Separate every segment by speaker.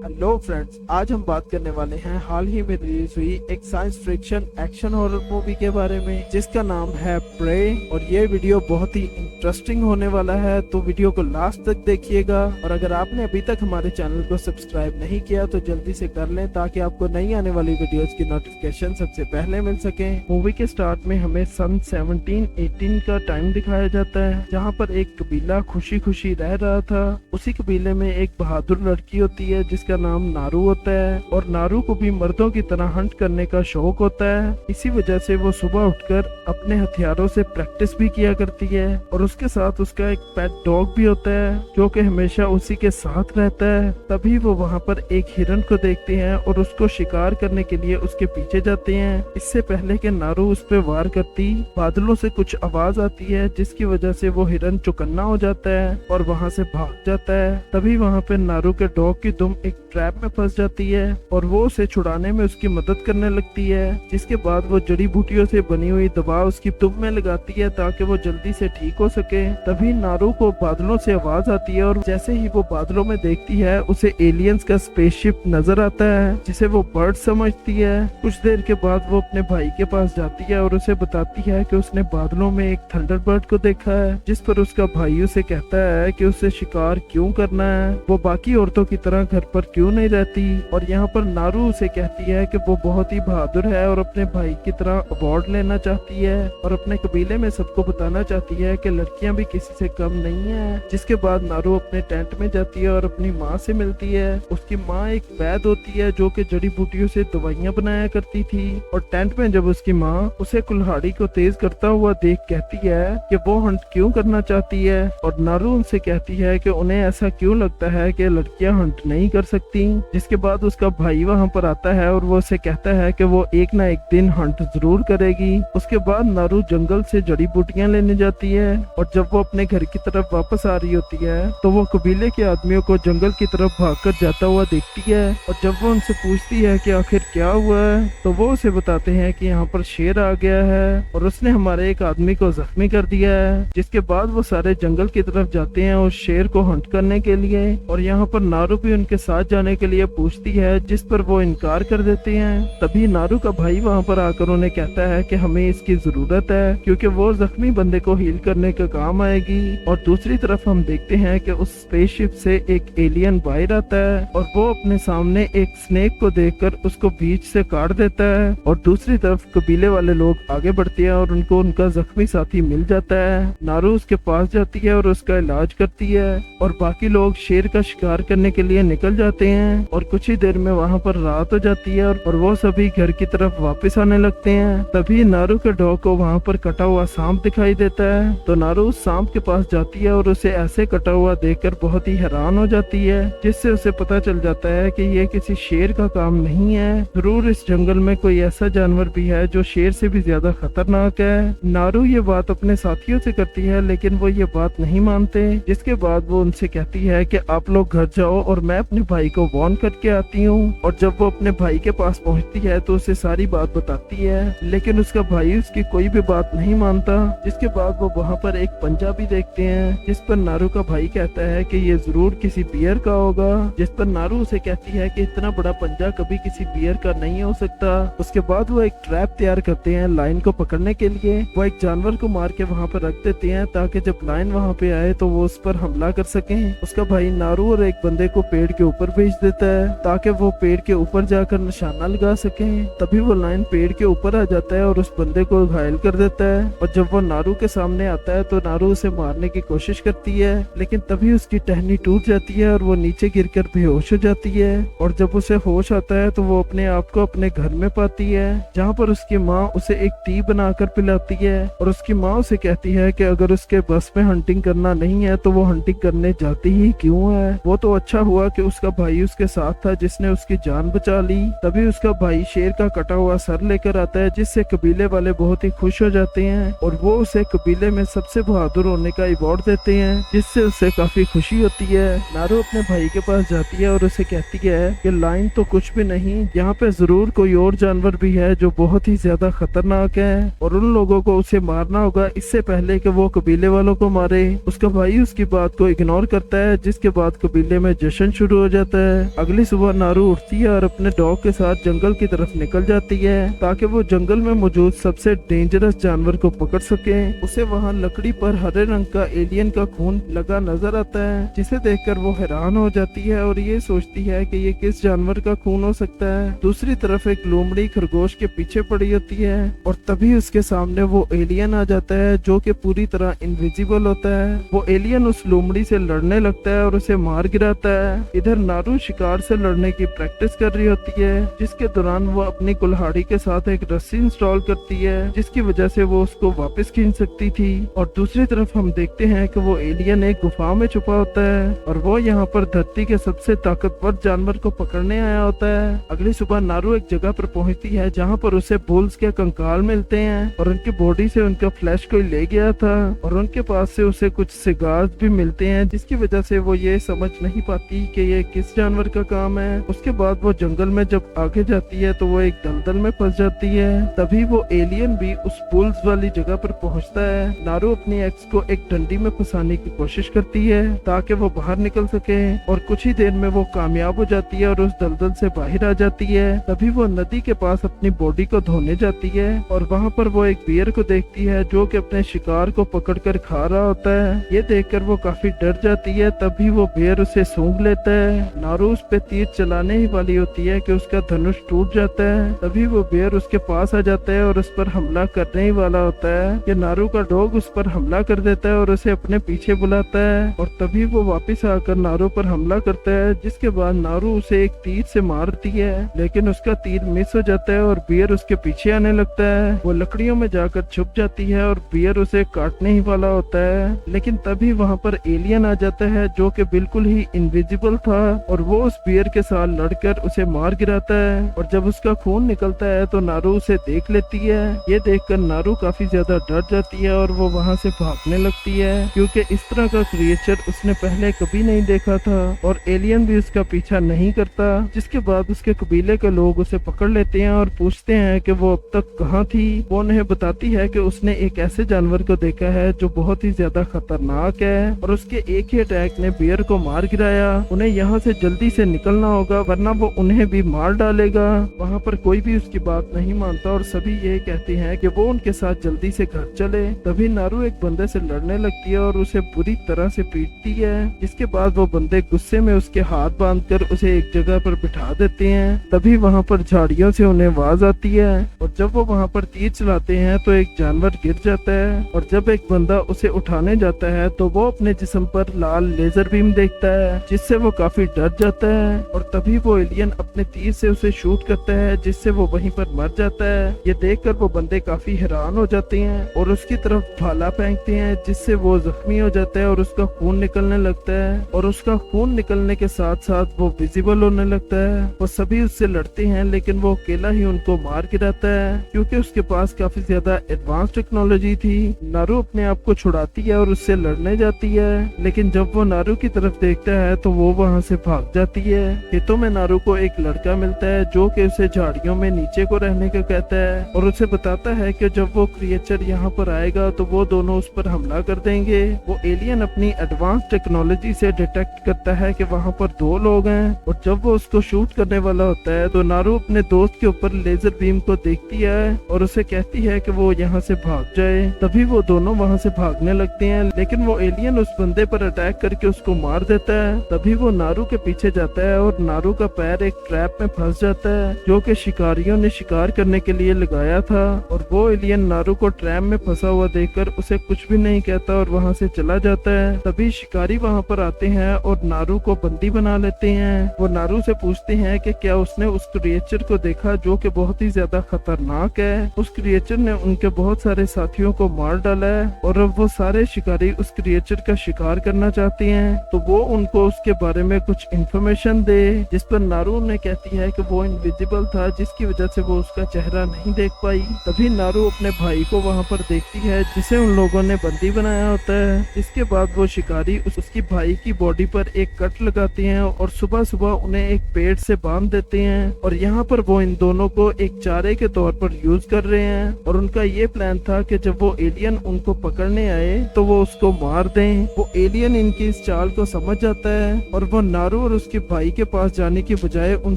Speaker 1: Hello friends, आज हम बात करने वाले हैं हाल ही में रिलीज हुई एक science fiction action horror movie के बारे में जिसका नाम है प्रे। और ये वीडियो बहुत ही इंटरेस्टिंग होने वाला है, तो वीडियो को लास्ट तक देखिएगा। और अगर आपने अभी तक हमारे चैनल को सब्सक्राइब नहीं किया तो जल्दी से कर लें ताकि आपको नई आने वाली वीडियोस की नोटिफिकेशन सबसे पहले मिल सके। मूवी के स्टार्ट में हमें सन 1718 का टाइम दिखाया जाता है, जहाँ पर एक कबीला खुशी खुशी रह रहा था। उसी कबीले में एक बहादुर लड़की होती है जिसका नाम नारू होता है, और नारू को भी मर्दों की तरह हंट करने का शौक होता है। इसी वजह से वो सुबह उठकर अपने हथियारों से प्रैक्टिस भी किया करती है, और उसके साथ उसका एक पेट डॉग भी होता है जो कि हमेशा उसी के साथ रहता है। तभी वो वहाँ पर एक हिरन को देखते हैं और उसको शिकार करने के लिए उसके पीछे जाते हैं। इससे पहले कि नारू उस पर वार करती, बादलों से कुछ आवाज आती है जिसकी वजह से वो हिरन चौकन्ना हो जाता है और वहाँ से भाग जाता है। तभी वहाँ पे नारू के डॉग की दुम एक ट्रैप में फंस जाती है और वो उसे छुड़ाने में उसकी मदद करने लगती है। जिसके बाद वो जड़ी बूटियों से बनी हुई दवा उसकी दुम में लगाती है ताकि वो जल्दी से ठीक हो सके। तभी नारू को बादलों से आवाज आती है, और जैसे ही वो बादलों में देखती है उसे एलियंस का स्पेसशिप नजर आता है जिसे वो बर्ड समझती है। कुछ देर के बाद वो अपने भाई के पास जाती है और उसे बताती है कि उसने बादलों में एक थंडरबर्ड को देखा है, जिस पर उसका भाई उसे कहता है कि उसे शिकार क्यों करना है, वो बाकी औरतों की तरह घर पर क्यों नहीं रहती। और यहाँ पर नारू उसे कहती है कि वो बहुत ही बहादुर है और अपने भाई की तरह अवार्ड लेना चाहती है, और अपने कबीले में सबको बताना चाहती है कि लड़कियां भी किसी से कम नहीं है। जिसके बाद नारू अपने टेंट में जाती है और अपनी माँ से मिलती है। उसकी माँ एक वैद होती है जो कि जड़ी बूटियों से दवाइयाँ बनाया करती थी, और टेंट में जब उसकी माँ उसे कुल्हाड़ी को तेज करता हुआ देख कहती है कि वो हंट क्यों करना चाहती है, और नारू उनसे कहती है कि उन्हें ऐसा क्यों लगता है कि लड़कियां हंट नहीं कर सकती। जिसके बाद उसका भाई वहां पर आता है और वो उसे कहता है कि वो एक ना एक दिन हंट जरूर करेगी। उसके बाद नारू जंगल से जड़ी बूटियां लेने जाती है, और जब वो अपने घर की तरफ वापस आ रही होती है तो वो कबीले के आदमियों को जंगल की तरफ भागकर जाता हुआ देखती है। और जब वो उनसे पूछती है कि आखिर क्या हुआ है तो वो उसे बताते हैं कि यहाँ पर शेर आ गया है और उसने हमारे एक आदमी को जख्मी कर दिया है। जिसके बाद वो सारे जंगल की तरफ जाते हैं उस शेर को हंट करने के लिए, और यहाँ पर नारू भी उनके साथ जाने के लिए पूछती है, जिस पर वो इनकार कर देते हैं। तभी नारू का भाई वहाँ पर आकर उन्हें कहता है कि हमें इसकी जरूरत है क्योंकि वो जख्मी बंदे को हील करने का काम आएगी। और दूसरी तरफ हम देखते हैं कि उस स्पेसशिप से एक एलियन बाहर आता है और वो अपने सामने एक स्नेक को देखकर उसको बीच से काट देता है, और दूसरी तरफ कबीले वाले लोग आगे बढ़ते हैं और उनको उनका जख्मी साथी मिल जाता है। नारू उसके पास जाती है और उसका इलाज करती है, और बाकी लोग शेर का शिकार करने के लिए निकल जाते हैं। और कुछ ही देर में वहाँ पर रात हो जाती है और वो सभी घर की तरफ वापस आने लगते हैं। तभी नारू के डॉग को वहाँ पर कटा हुआ सांप दिखाई देता है, तो नारू उस सांप के पास जाती है और उसे ऐसे कटा हुआ देखकर बहुत ही हैरान हो जाती है, जिससे उसे पता चल जाता है कि ये किसी शेर का काम नहीं है, जरूर इस जंगल में कोई ऐसा जानवर भी है जो शेर से भी ज्यादा खतरनाक है। नारू ये बात अपने साथियों से करती है लेकिन वो ये बात नहीं मानते। जिसके बाद वो उनसे कहती है कि आप लोग घर जाओ और मैं अपने भाई को वार्न करके आती हूँ। और जब वो अपने भाई के पास पहुँचती है तो उसे सारी बात बताती है, लेकिन उसका भाई उसकी कोई भी बात नहीं मानता। जिसके बाद वो वहाँ पर एक पंजा भी देखते हैं, जिस पर नारू का भाई कहता है कि ये जरूर किसी बियर का होगा। जिस पर नारू उसे कहती है कि इतना बड़ा पंजा कभी किसी बियर का नहीं हो सकता। उसके बाद वो एक ट्रैप तैयार करते हैं लायन को पकड़ने के लिए। वो एक जानवर को मार के वहाँ पर रख देते हैं ताकि जब लायन वहाँ पे आए तो वो उस पर हमला कर सके। उसका भाई नारू और एक बंदे को पेड़ के ऊपर भेज देता है ताकि वो पेड़ के ऊपर जाकर निशाना लगा सके। तभी वो लायन पेड़ के ऊपर आ जाता है और उस बंदे को घायल कर देता है, और जब वो नारू के सामने आता है तो नारू उसे मारने की कोशिश करती है, लेकिन तभी उसकी टहनी टूट जाती है और वो नीचे गिरकर बेहोश हो जाती है। और जब उसे होश आता है तो वो अपने आप को अपने घर में पाती है, जहाँ पर उसकी माँ उसे एक टी बनाकर पिलाती है, और उसकी माँ उसे कहती है कि अगर उसके बस में हंटिंग करना नहीं है तो वो हंटिंग करने जाती ही क्यों है। वो तो अच्छा हुआ कि उसका भाई उसके साथ था जिसने उसकी जान बचा ली। तभी उसका भाई शेर का कटा हुआ सर लेकर आता है, जिससे कबीले वाले बहुत ही खुश हो जाते हैं और वो उसे कबीले में सबसे बहादुर होने का अवार्ड देते हैं, जिससे उसे काफी खुशी होती है। नारू अपने भाई के पास जाती है और उसे कहती है कि लाइन तो कुछ भी नहीं, यहाँ पे जरूर कोई और जानवर भी है जो बहुत ही ज्यादा खतरनाक है और उन लोगों को उसे मारना होगा इससे पहले कि वो कबीले वालों को मारे। उसका भाई उसकी बात को इग्नोर करता है, जिसके बाद कबीले में जश्न शुरू हो जाता जाता है। अगली सुबह नारू उठती है और अपने डॉग के साथ जंगल की तरफ निकल जाती है ताकि वो जंगल में मौजूद सबसे डेंजरस जानवर को पकड़ सके। उसे वहाँ लकड़ी पर हरे रंग का एलियन का खून लगा नजर आता है, जिसे देखकर वो हैरान हो जाती है और ये सोचती है कि ये किस जानवर का खून हो सकता है। दूसरी तरफ एक लोमड़ी खरगोश के पीछे पड़ी होती है और तभी उसके सामने वो एलियन आ जाता है जो कि पूरी तरह इनविजिबल होता है। वो एलियन उस लोमड़ी से लड़ने लगता है और उसे मार गिराता है। इधर नारू शिकार से लड़ने की प्रैक्टिस कर रही होती है, जिसके दौरान वो अपनी कुल्हाड़ी के साथ एक रस्सी इंस्टॉल करती है जिसकी वजह से वो उसको वापस खींच सकती थी। और दूसरी तरफ हम देखते हैं कि वो एलियन एक गुफा में छुपा होता है और वो यहाँ पर धरती के सबसे ताकतवर जानवर को पकड़ने आया होता है। अगली सुबह नारू एक जगह पर पहुँचती है जहाँ पर उसे बुल्स के कंकाल मिलते हैं और उनकी बॉडी से उनका फ्लैश कोई ले गया था और उनके पास से उसे कुछ सिगार्स भी मिलते हैं, जिसकी वजह से वो ये समझ नहीं पाती कि ये किस जानवर का काम है। उसके बाद वो जंगल में जब आगे जाती है तो वो एक दलदल में फंस जाती है। तभी वो एलियन भी उस बुल्स वाली जगह पर पहुंचता है। नारू अपनी एक्स को एक डंडी में फंसाने की कोशिश करती है ताकि वो बाहर निकल सके और कुछ ही देर में वो कामयाब हो जाती है और उस दलदल से बाहर आ जाती है। तभी वो नदी के पास अपनी बॉडी को धोने जाती है और वहाँ पर वो एक बियर को देखती है जो कि अपने शिकार को पकड़कर खा रहा होता है। ये देखकर वो काफी डर जाती है। तभी वो बियर उसे सूंघ लेता है। नारू उस पे तीर चलाने ही वाली होती है कि उसका धनुष टूट जाता है। तभी वो बियर उसके पास आ जाता है और उस पर हमला करने ही वाला होता है कि नारू का डॉग उस पर हमला कर देता है और उसे अपने पीछे बुलाता है और तभी वो वापस आकर नारू पर हमला करता है, जिसके बाद नारू उसे एक तीर से मारती है लेकिन उसका तीर मिस हो जाता है और बियर उसके पीछे आने लगता है। वो लकड़ियों में जाकर छुप जाती है और बियर उसे काटने ही वाला होता है, लेकिन तभी वहाँ पर एलियन आ जाता है जो कि बिल्कुल ही इनविजिबल था और वो उस बियर के साथ लड़कर उसे मार गिराता है और जब उसका खून निकलता है तो नारू उसे देख लेती है। ये देखकर नारू काफी ज्यादा डर जाती है और वो वहाँ से भागने लगती है क्योंकि इस तरह का क्रिएचर उसने पहले कभी नहीं देखा था और एलियन भी उसका पीछा नहीं करता। जिसके बाद उसके कबीले के लोग उसे पकड़ लेते हैं और पूछते हैं कि वो अब तक कहाँ थी। वो उन्हें बताती है कि उसने एक ऐसे जानवर को देखा है जो बहुत ही ज्यादा खतरनाक है और उसके एक ही अटैक ने बियर को मार गिराया। उन्हें यहाँ से जल्दी से निकलना होगा वरना वो उन्हें भी मार डालेगा। वहाँ पर कोई भी उसकी बात नहीं मानता और सभी ये कहते हैं कि वो उनके साथ जल्दी से घर चले। तभी नारू एक बंदे से लड़ने लगती है और उसे बुरी तरह से पीटती है, जिसके बाद वो बंदे गुस्से में उसके हाथ बांधकर उसे एक जगह पर बिठा देते हैं। तभी वहाँ पर झाड़ियों से उन्हें आवाज आती है और जब वो वहाँ पर तीर चलाते हैं तो एक जानवर गिर जाता है और जब एक बंदा उसे उठाने जाता है तो वो अपने जिस्म पर लाल लेजर बीम देखता है जिससे वो काफी डर जाता है और तभी वो एलियन अपने तीर से उसे शूट करता है जिससे वो वहीं पर मर जाता है। ये देखकर वो बंदे काफी हैरान हो जाते हैं और उसकी तरफ भाला फेंकते हैं जिससे वो जख्मी हो जाता है और उसका खून निकलने लगता है और उसका खून निकलने के साथ साथ वो विजिबल होने लगता है। वो सभी उससे लड़ते हैं लेकिन वो अकेला ही उनको मार गिराता है क्योंकि उसके पास काफी ज्यादा एडवांस टेक्नोलॉजी थी। नारू अपने आप को छुड़ाती है और उससे लड़ने जाती है लेकिन जब वो नारू की तरफ देखता है तो वो वहाँ से भाग जाती है। खेतों में नारू को एक लड़का मिलता है जो कि उसे झाड़ियों में नीचे को रहने को कहता है और उसे बताता है कि जब वो क्रिएचर यहाँ पर आएगा तो वो दोनों उस पर हमला कर देंगे। वो एलियन अपनी एडवांस टेक्नोलॉजी से डिटेक्ट करता है कि वहाँ पर दो लोग हैं और जब वो उसको शूट करने वाला होता है तो नारू अपने दोस्त के ऊपर लेजर बीम को देखती है और उसे कहती है कि वो यहाँ से भाग जाए। तभी वो दोनों वहाँ से भागने लगते हैं लेकिन वो एलियन उस बंदे पर अटैक करके उसको मार देता है। तभी वो नारू के पीछे जाता है और नारू का पैर एक ट्रैप में फंस जाता है जो कि शिकारियों ने शिकार करने के लिए लगाया था और वो एलियन नारू को ट्रैप में फंसा हुआ देखकर उसे कुछ भी नहीं कहता और वहाँ से चला जाता है। तभी शिकारी वहाँ पर आते हैं और नारू को बंदी बना लेते हैं। वो नारू से पूछते हैं कि क्या उसने उस क्रिएचर को देखा जो कि बहुत ही ज्यादा खतरनाक है। उस क्रिएचर ने उनके बहुत सारे साथियों को मार डाला है और अब वो सारे शिकारी उस क्रिएचर का शिकार करना चाहते हैं तो वो उनको उसके बारे में कुछ इन्फॉर्मेशन दे, जिस पर नारू उन्हें कहती है कि वो इनविजिबल था जिसकी वजह से वो उसका चेहरा नहीं देख पाई। तभी नारू अपने भाई को वहाँ पर देखती है जिसे उन लोगों ने बंदी बनाया होता है। इसके बाद वो शिकारी उसकी भाई की बॉडी पर एक कट लगाते हैं और सुबह सुबह उन्हें एक पेड़ से बांध देते हैं और यहाँ पर वो इन दोनों को एक चारे के तौर पर यूज कर रहे हैं और उनका ये प्लान था कि जब वो एलियन उनको पकड़ने आए तो वो उसको मार दें। वो एलियन इनकी इस चाल को समझ जाता है और वो नारू नारू और उसके भाई के पास जाने की बजाय उन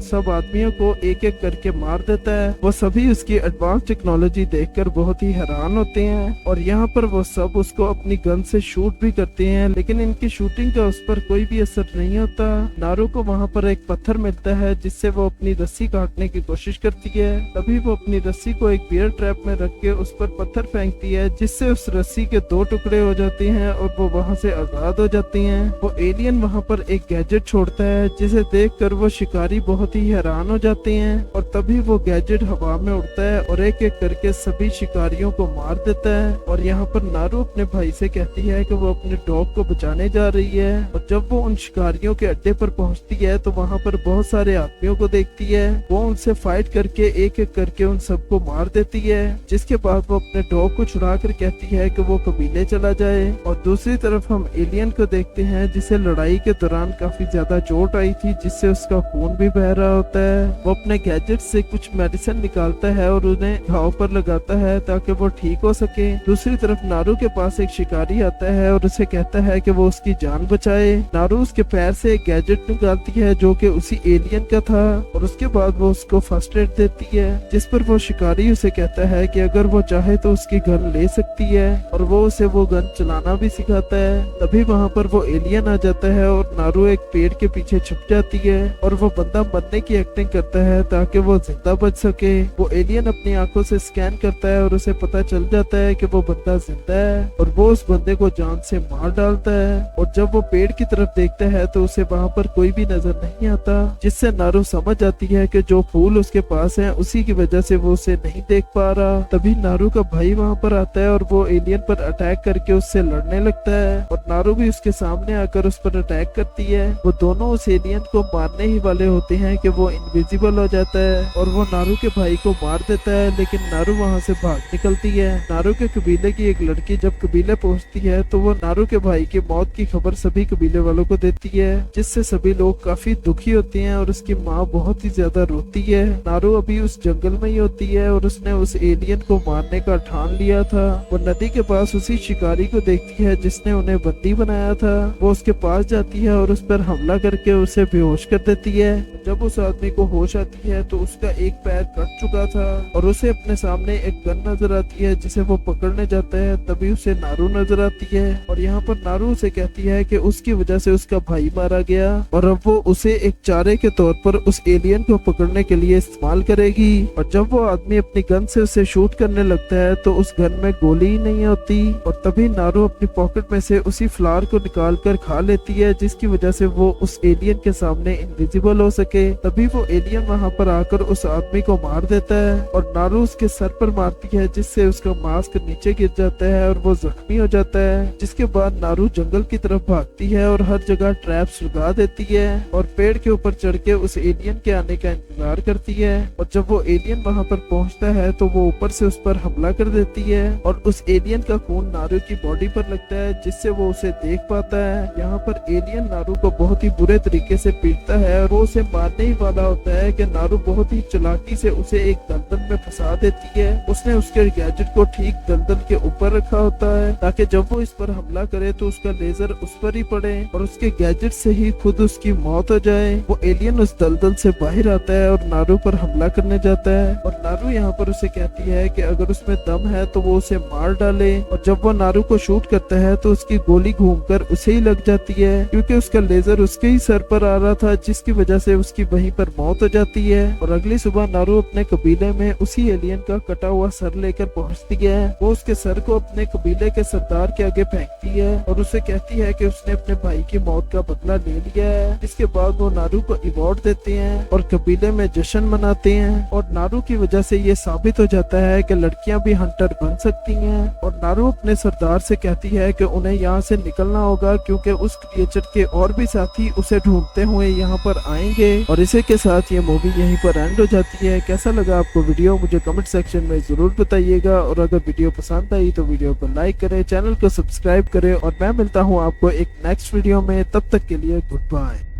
Speaker 1: सब आदमियों को एक एक करके मार देता है। वो सभी उसकी एडवांस टेक्नोलॉजी देखकर बहुत ही हैरान होते हैं और यहाँ पर वो सब उसको अपनी गन से शूट भी करते हैं, लेकिन इनकी शूटिंग का उस पर कोई भी असर नहीं होता। नारू को वहाँ पर एक पत्थर मिलता है जिससे वो अपनी रस्सी काटने की कोशिश करती है। तभी वो अपनी रस्सी को एक बियर ट्रैप में रख के उस पर पत्थर फेंकती है, जिससे उस रस्सी के 2 टुकड़े हो जाते हैं और वो वहाँ से आजाद हो जाती हैं। वो एलियन वहाँ पर एक गैजेट छोड़ता है जिसे देखकर वो शिकारी बहुत ही हैरान हो जाते हैं और तभी वो गैजेट हवा में उड़ता है और एक एक करके सभी शिकारियों को मार देता है। और यहाँ पर नारू अपने भाई से कहती है कि वो अपने डॉग को बचाने जा रही है और जब वो उन शिकारियों के अड्डे पर पहुंचती है तो वहाँ पर बहुत सारे आदमियों को देखती है। वो उनसे फाइट करके एक एक करके उन सबको मार देती है, जिसके बाद वो अपने डॉग को छुड़ा कर कहती है कि वो कबीले चला जाए। और दूसरी तरफ हम एलियन को देखते हैं जिसे लड़ाई के दौरान काफी ज्यादा चोट आई थी, जिससे उसका खून भी बह रहा होता है। वो अपने गैजेट से कुछ मेडिसिन निकालता है और उन्हें घाव पर लगाता है ताकि वो ठीक हो सके। दूसरी तरफ नारू के पास एक शिकारी आता है और उसे कहता है कि वो उसकी जान बचाए। नारू उसके पैर से एक गैजेट निकालती है जो कि उसी एलियन का था और उसके बाद वो उसको फर्स्ट एड देती है, जिस पर वो शिकारी उसे कहता है कि अगर वो चाहे तो उसकी गन ले सकती है और वो उसे वो गन चलाना भी सिखाता है। तभी वहाँ पर वो एलियन आ जाता है और नारू एक पेड़ के पीछे छुप जाती है और वो बंदा बनने की एक्टिंग करता है ताकि वो जिंदा बच सके। वो एलियन अपनी आंखों से स्कैन करता है और उसे पता चल जाता है कि वो बंदा जिंदा है और वो उस बंदे को जान से मार डालता है। और जब वो पेड़ की तरफ देखता है तो उसे वहाँ पर कोई भी नजर नहीं आता, जिससे नारू समझ जाती है कि जो फूल उसके पास है उसी की वजह से वो उसे नहीं देख पा रहा। तभी नारू का भाई वहाँ पर आता है और वो एलियन पर अटैक करके उससे लड़ने लगता है और नारू भी उसके सामने आकर उस पर अटैक करती है। वो दोनों उस एलियन को मारने ही वाले होते हैं कि वो इनविजिबल हो जाता है और वो नारू के भाई को मार देता है, लेकिन नारू वहाँ से भाग निकलती है। नारू के कबीले की एक लड़की जब कबीले पहुँचती है तो वो नारू के भाई की मौत की खबर सभी कबीले वालों को देती है, जिससे सभी लोग काफी दुखी होते हैं और उसकी माँ बहुत ही ज्यादा रोती है। नारू अभी उस जंगल में ही होती है और उसने उस एलियन को मारने का ठान लिया था। वो नदी के पास उसी शिकारी को देखती है जिसने उन्हें बंदी बनाया था। वो उसके पास जाती है और उस पर हमला करके उसे बेहोश कर देती है। जब उस आदमी को होश आती है तो उसका एक पैर कट चुका था और उसे अपने सामने एक गन नजर आती है जिसे वो पकड़ने जाता है। तभी उसे नारू नजर आती है और यहाँ पर नारू उसे कहती है कि उसकी वजह से उसका भाई मारा गया और अब वो उसे एक चारे के तौर पर उस एलियन को पकड़ने के लिए इस्तेमाल करेगी। और जब वो आदमी अपनी गन से उसे शूट करने लगता है तो उस गन में गोली ही नहीं होती और तभी नारू अपनी पॉकेट में से उसी फ्लावर को निकाल कर खा लेती है, जिसकी वजह से वो उस एलियन के सामने इनविजिबल हो सके। तभी वो एलियन वहाँ पर आकर उस आदमी को मार देता है और नारू उसके सर पर मारती है, जिससे उसका मास्क नीचे गिर जाता है और वो जख्मी हो जाता है। जिसके बाद नारू जंगल की तरफ भागती है और हर जगह ट्रैप्स लगा देती है और पेड़ के ऊपर चढ़ के उस एलियन के आने का इंतजार करती है। और जब वो एलियन वहाँ पर पहुँचता है तो वो ऊपर से उस पर हमला कर देती है और उस एलियन का खून नारू की बॉडी पर लगता है, जिससे वो उसे देख पाता है। यहाँ पर एलियन नारू को बहुत ही बुरे तरीके से पीटता है और वो उसे मारने ही वाला होता है कि नारू बहुत ही चालाकी से उसे एक दलदल में फंसा देती है। उसने उसके गैजेट को ठीक दलदल के ऊपर रखा होता है ताकि जब वो इस पर हमला करे तो उसका लेजर उस पर ही पड़े और उसके गैजेट से ही खुद उसकी मौत हो जाए। वो एलियन उस दलदल से बाहर आता है और नारू पर हमला करने जाता है और नारू यहाँ पर उसे कहती है कि अगर उसमें दम है तो वो उसे मार डाले। और जब वो नारू को शूट करता है तो उसकी गोली घूमकर उसे ही लग जाती है, क्योंकि उसका लेजर उसके ही सर पर आ रहा था, जिसकी वजह से उसकी वहीं पर मौत हो जाती है। और अगली सुबह नारू अपने कबीले में उसी एलियन का कटा हुआ सर लेकर पहुंचती है। वो उसके सर को अपने कबीले के सरदार के आगे फेंकती है और उसे कहती है कि उसने अपने भाई की मौत का बदला ले लिया है। इसके बाद वो नारू को अवार्ड देते हैं और कबीले में जश्न मनाते हैं और नारू की वजह से ये साबित हो जाता है कि लड़कियां भी हंटर बन सकती हैं। और नारू अपने सरदार से कहती है कि उन्हें यहाँ से निकलना होगा, क्योंकि उस क्रिएचर के और भी साथी उसे ढूंढते हुए यहाँ पर आएंगे। और इसी के साथ ये मूवी यहीं पर एंड हो जाती है। कैसा लगा आपको वीडियो मुझे कमेंट सेक्शन में जरूर बताइएगा और अगर वीडियो पसंद आई तो वीडियो को लाइक करें, चैनल को सब्सक्राइब करें और मैं मिलता हूँ आपको एक नेक्स्ट वीडियो में। तब तक के लिए गुड बाय।